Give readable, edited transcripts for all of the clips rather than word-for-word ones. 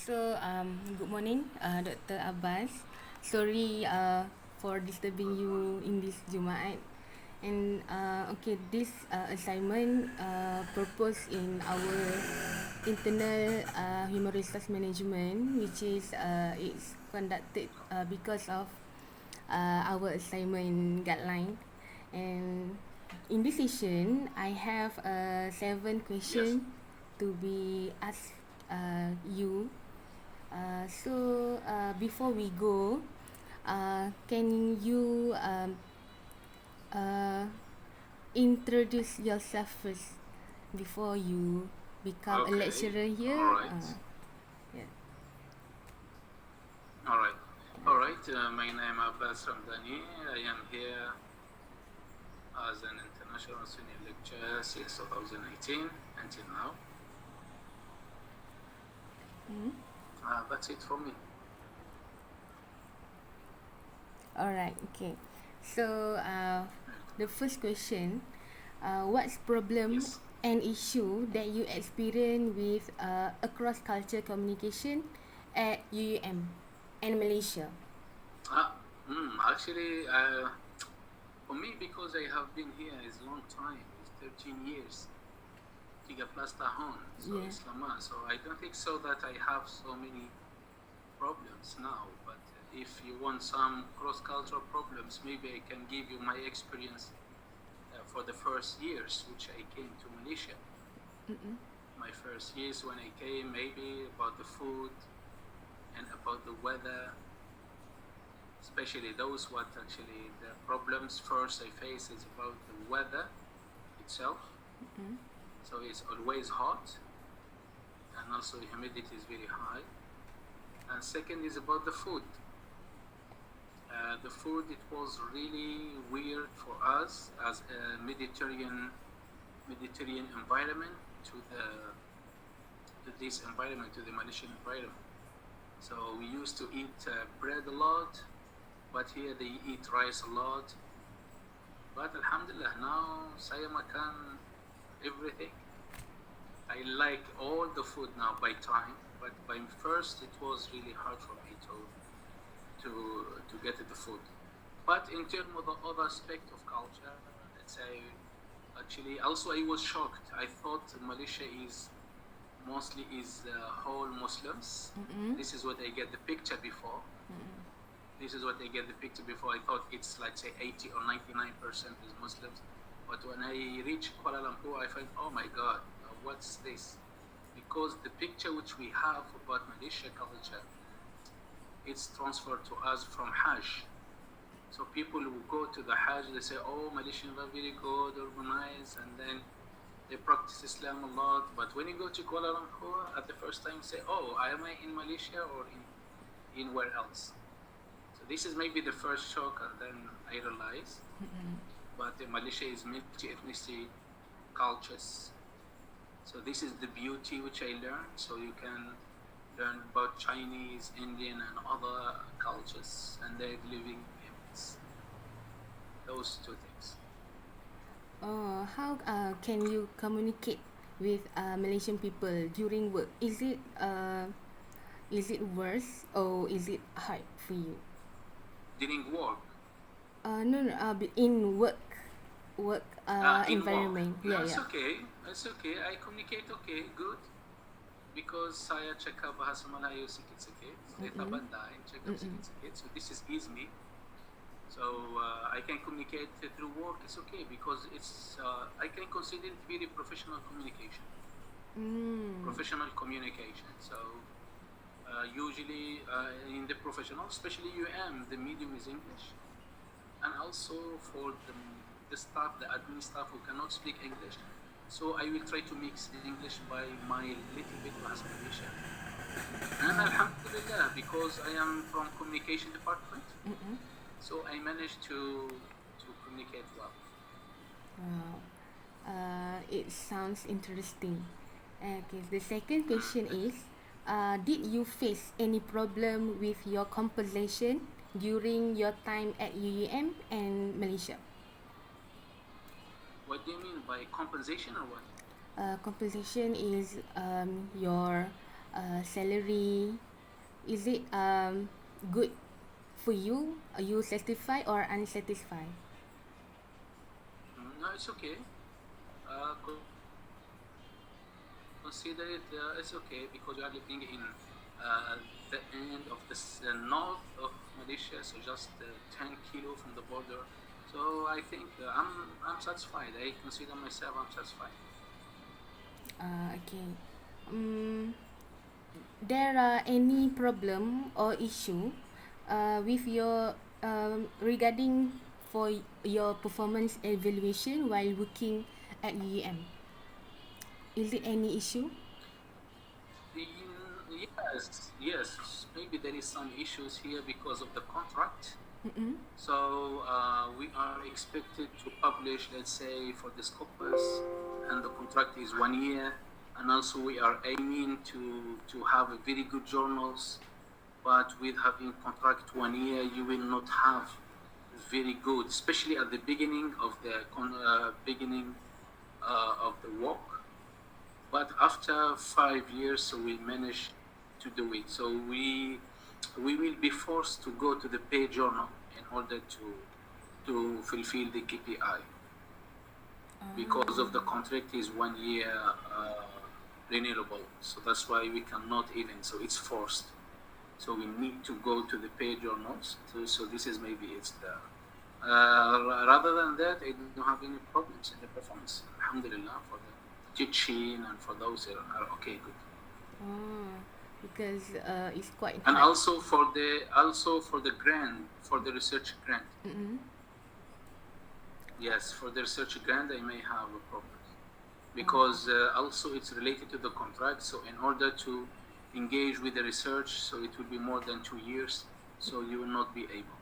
Good morning, Dr. Abbas. Sorry for disturbing you in this Jumaat. And this assignment proposed in our internal human resource management, which is it's conducted because of our assignment guideline. And in this session, I have 7 questions to be asked you. Before we go, can you introduce yourself first before you become a lecturer here? All right. Yeah. All right. All right. My name is Abbas Ramdani. I am here as an international senior lecturer since 2018 until now. That's it for me. All right. Okay. The first question, what's problem Yes. and issue that you experience with across culture communication at UUM and Malaysia? Actually, for me, because I have been here is a long time. It's 13 years. 3 plus tahun. So Yeah. it's lama. So I don't think so that I have so many problems now. But if you want some cross-cultural problems, maybe I can give you my experience for the first years which I came to Malaysia. My first years when I came, maybe about the food and about the weather, especially those what actually the problems first I face is about the weather itself. So it's always hot, and also humidity is very high. And second is about the food. The food, it was really weird for us as a Mediterranean environment to this environment, to the Malaysian environment. So we used to eat bread a lot, but here they eat rice a lot. But Alhamdulillah, now saya makan everything. I like all the food now by time, but by first it was really hard for me to get the food. But in terms of the other aspect of culture, let's say, actually, also I was shocked. I thought Malaysia is mostly whole Muslims. This is what I get the picture before. This is what I get the picture before. I thought it's, let's say, 80 or 99% is Muslims. But when I reached Kuala Lumpur, I felt, oh my God, what's this? Because the picture which we have about Malaysia culture, it's transferred to us from Hajj. So people who go to the Hajj, they say, oh, Malaysians are very good, organized, and then they practice Islam a lot. But when you go to Kuala Lumpur, at the first time, say, oh, am I in Malaysia or in where else? So this is maybe the first shock, and then I realized. But Malaysia is multi-ethnicity cultures. So this is the beauty which I learned. So you can learn about Chinese, Indian, and other cultures, and they're living in those two things. How can you communicate with Malaysian people during work? Is it worse or is it hard for you? During work? No, in work environment. Work. No, it's okay. It's okay. I communicate okay, good. Because saya cakap bahasa Melayu sikit-sikit, saya tak pandai cakap sikit-sikit, so this is easy. So I can communicate through work. It's okay because it's I can consider it very professional communication. Professional communication. So usually in the professional, especially the medium is English, and also for the staff, the admin staff who cannot speak English. So I will try to mix the English by my little bit Bahasa Malaysia. And Alhamdulillah, because I am from communication department, so I managed to communicate well. Wow. It sounds interesting. Okay, the second question is, did you face any problem with your composition during your time at UUM and Malaysia? What do you mean by compensation or what? Composition is your salary? Is it good for you? Are you satisfied or unsatisfied? No, it's okay. Consider it it's okay because we are living in the end of the north of Malaysia, so just 10 kilo from the border. So I think I'm satisfied. I consider myself I'm satisfied. Okay. There are any problem or issue with your regarding for your performance evaluation while working at UEM? Is it any issue? Yes. Maybe there is some issues here because of the contract. Mm-mm. So we are expected to publish, let's say, for the scopus, and the contract is 1 year. And also we are aiming to have a very good journals, but with having contract 1 year, you will not have very good, especially at the beginning of the work. But after 5 years, so we managed to do it. So we will be forced to go to the pay journal in order to fulfill the KPI because of the contract is 1 year renewable. So that's why we cannot even. So it's forced. So we need to go to the pay journals. So this is maybe it's the. Rather than that, I don't have any problems in the performance. Alhamdulillah for the teaching and for those that are okay, good. Because it's quite And hard. also for the grant, for the research grant. Mm-mm. Yes, for the research grant, I may have a problem because also it's related to the contract. So in order to engage with the research, so it will be more than 2 years. So you will not be able.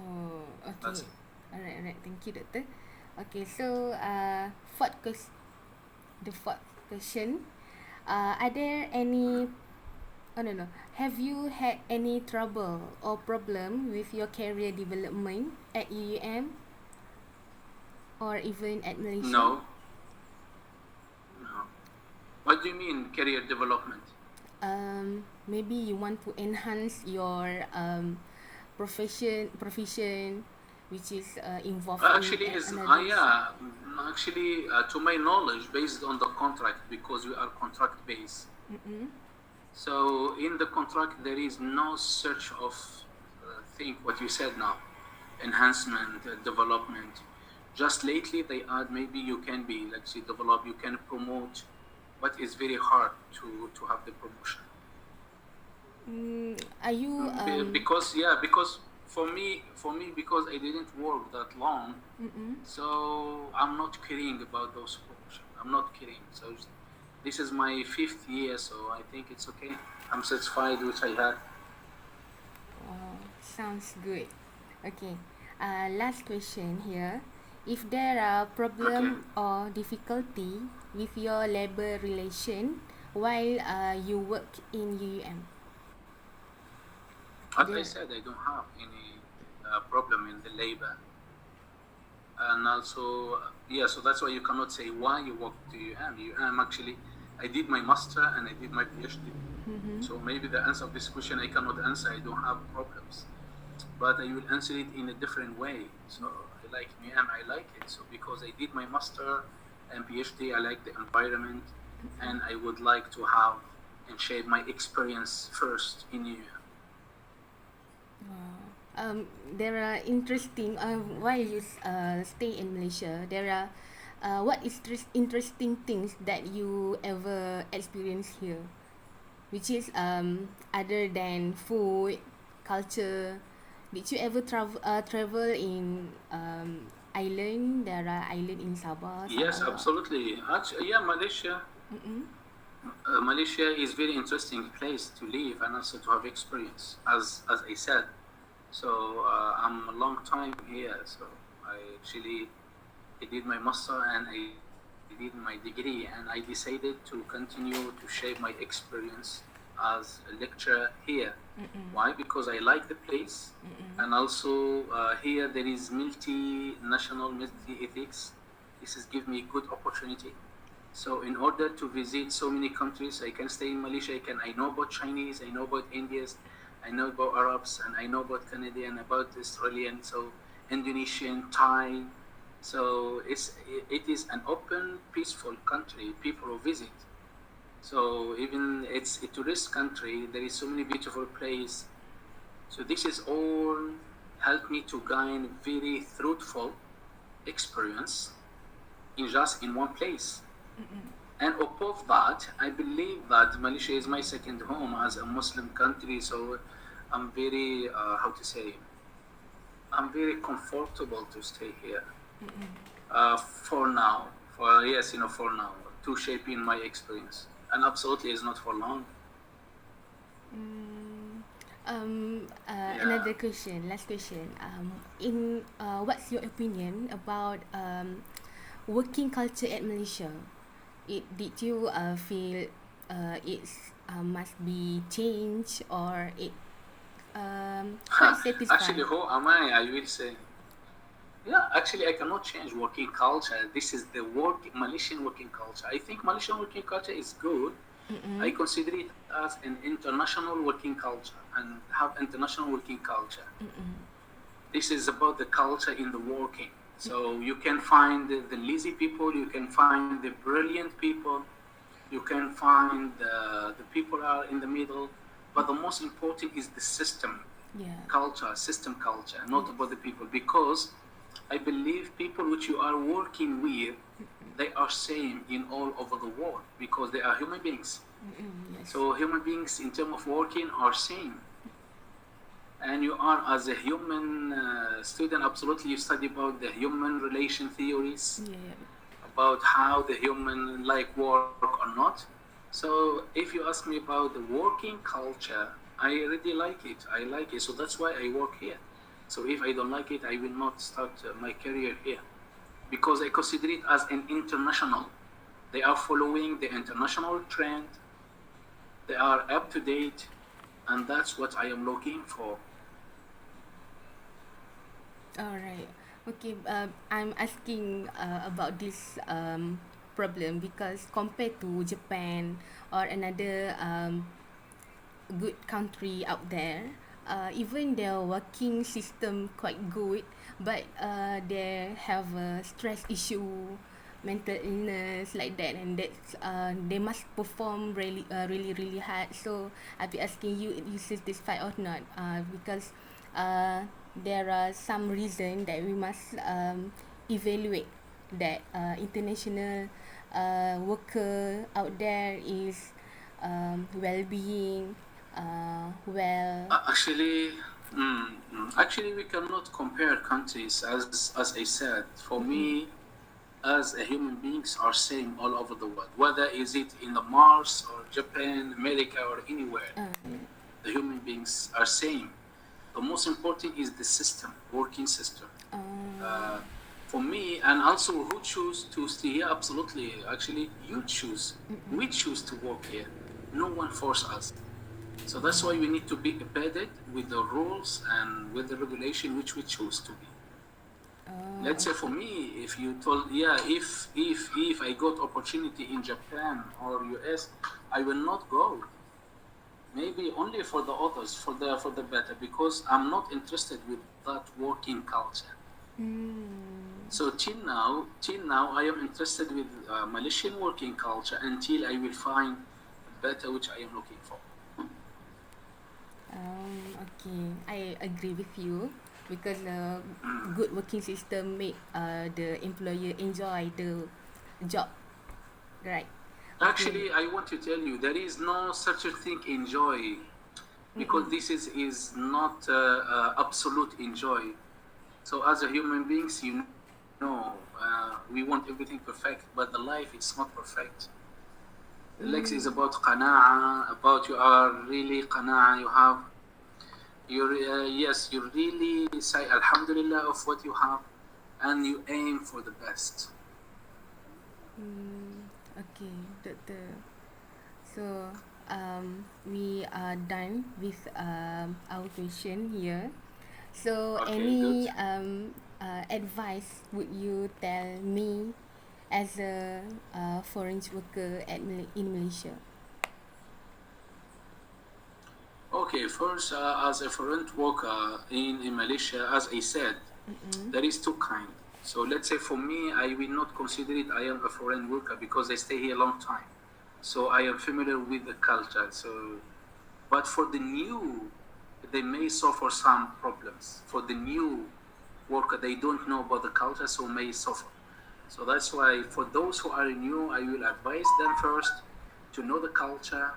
Oh, okay. That's it. Alright. Thank you, Doctor. Okay, so the fourth question. Are there any? Oh no. Have you had any trouble or problem with your career development at UUM or even at Malaysia? No. What do you mean career development? Maybe you want to enhance your profession, which is involved Actually, in is another. actually to my knowledge, based on the contract, because we are contract based. Mm-mm. So in the contract, there is no search of think what you said now, enhancement, development. Just lately, they add maybe you can be, let's say, develop, you can promote, but it's very hard to have the promotion. Are you Because for me because I didn't work that long, so I'm not caring about those promotion. I'm not caring. So this is my 5th year, so I think it's okay. I'm satisfied with I had. Sounds good. Okay. Last question here. If there are problem or difficulty with your labor relation while you work in UUM? As I said, I don't have any problem in the labor. And also, so that's why you cannot say why you work to UM. Actually, I did my master and I did my PhD. So maybe the answer of this question I cannot answer. I don't have problems, but I will answer it in a different way. So I like UM, I like it. So because I did my master and PhD, I like the environment, and I would like to have and share my experience first in UM. There are interesting while you stay in Malaysia, there are what is interesting things that you ever experience here, which is other than food, culture. Did you ever travel in island? There are island in Sabah. Yes, Sarawak. absolutely. Actually, Malaysia. Malaysia is very interesting place to live and also to have experience, as I said. So I'm a long time here. So I did my master and I did my degree, and I decided to continue to share my experience as a lecturer here. Why? Because I like the place, and also here there is multinational, multi-ethics. This is give me good opportunity. So in order to visit so many countries, I can stay in Malaysia. I know about Chinese, I know about Indians, I know about Arabs, and I know about Canadian, about Australian, so Indonesian, Thai. So it is an open, peaceful country. People who visit. So even it's a tourist country. There is so many beautiful places. So this is all helped me to gain very fruitful experience in one place. And above that, I believe that Malaysia is my second home as a Muslim country. So I'm very, how to say, I'm very comfortable to stay here for now. For yes, for now, to shaping my experience. And absolutely, it's not for long. Yeah. Another question, last question. What's your opinion about working culture at Malaysia? Did you feel it's must be changed, or it quite satisfying? Actually, who am I? I will say. Yeah, actually, I cannot change working culture. This is the Malaysian working culture. I think Malaysian working culture is good. I consider it as an international working culture and have international working culture. This is about the culture in the working. So you can find the lazy people, you can find the brilliant people, you can find the people are in the middle. But the most important is the system culture, system culture, not about the people. Because I believe people which you are working with, they are same in all over the world because they are human beings. Yes. So human beings in terms of working are same. And you are as a human student, absolutely you study about the human relation theories, about how the human like work or not. So if you ask me about the working culture, I really like it. I like it. So that's why I work here. So if I don't like it, I will not start my career here. Because I consider it as an international. They are following the international trend. They are up to date. And that's what I am looking for. Alright. Okay. I'm asking about this problem because compared to Japan or another good country out there, even their working system quite good, but they have a stress issue, mental illness like that, and that's they must perform really hard. So I'll be asking you, you satisfied or not? Because there are some reason that we must evaluate that international worker out there is well-being, Actually, we cannot compare countries. As I said, for me, as a human beings are same all over the world. Whether is it in the Mars or Japan, America, or anywhere, the human beings are same. The most important is the system, working system. For me, and also who choose to stay here, absolutely. Actually, you choose. We choose to work here. No one force us. So that's why we need to be embedded with the rules and with the regulation which we choose to be. Let's say for me, if you told, if I got opportunity in Japan or US, I will not go. Maybe only for the others, for the better, because I'm not interested with that working culture. So till now, I am interested with Malaysian working culture until I will find better which I am looking for. Okay, I agree with you because good working system make the employer enjoy the job, right? Actually, I want to tell you there is no such a thing enjoy, because this is not absolute enjoy. So as a human beings, we want everything perfect, but the life is not perfect. Lex is about qana'a, about you are really qana'a, you really say alhamdulillah of what you have, and you aim for the best. Okay, doctor. So we are done with our question here. So Okay, any good. advice would you tell me as a foreign worker in Malaysia? Okay, first, as a foreign worker in Malaysia, as I said, there is two kind. So let's say for me, I will not consider it I am a foreign worker because I stay here a long time. So I am familiar with the culture. So, but for the new, they may suffer some problems. For the new worker, they don't know about the culture, so may suffer. So that's why for those who are new, I will advise them first to know the culture,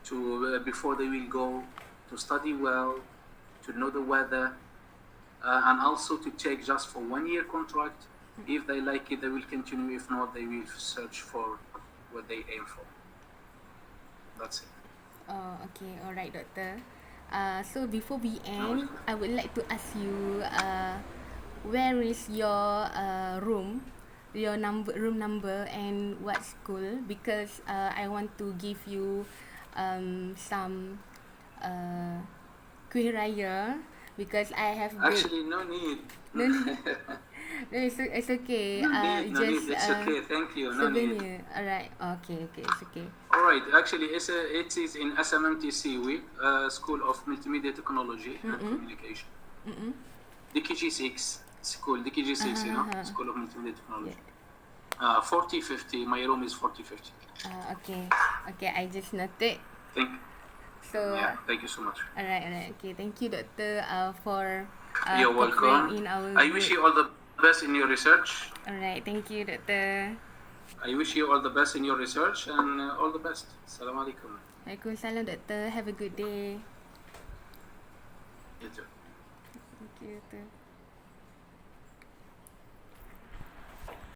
to before they will go, to study well, to know the weather, and also to take just for 1 year contract. If they like it, they will continue. If not, they will search for what they aim for. That's it. Oh, okay. Alright, doctor. So before we end, I would like to ask you, where is your room, your room number, and what school? Because I want to give you some kuih raya, because I have Actually, no need. no need. No, it's okay. No need. No Just need. It's okay. Thank you. No need. souvenir. Alright. Okay. It's okay. All right. Actually, it is in SMMTC week, School of Multimedia Technology and Communication. DKG6 school. DKG6, School of Multimedia Technology. 4050. My room is 4050. Okay. I just noted. So Thank you so much. alright. Okay, thank you, doctor, for You're welcome. in our I wish you all the best in your research. Alright, thank you, doctor. I wish you all the best in your research and all the best. Assalamu alaikum. Waalaikumsalam, doctor. Have a good day. You too. Thank you, doctor.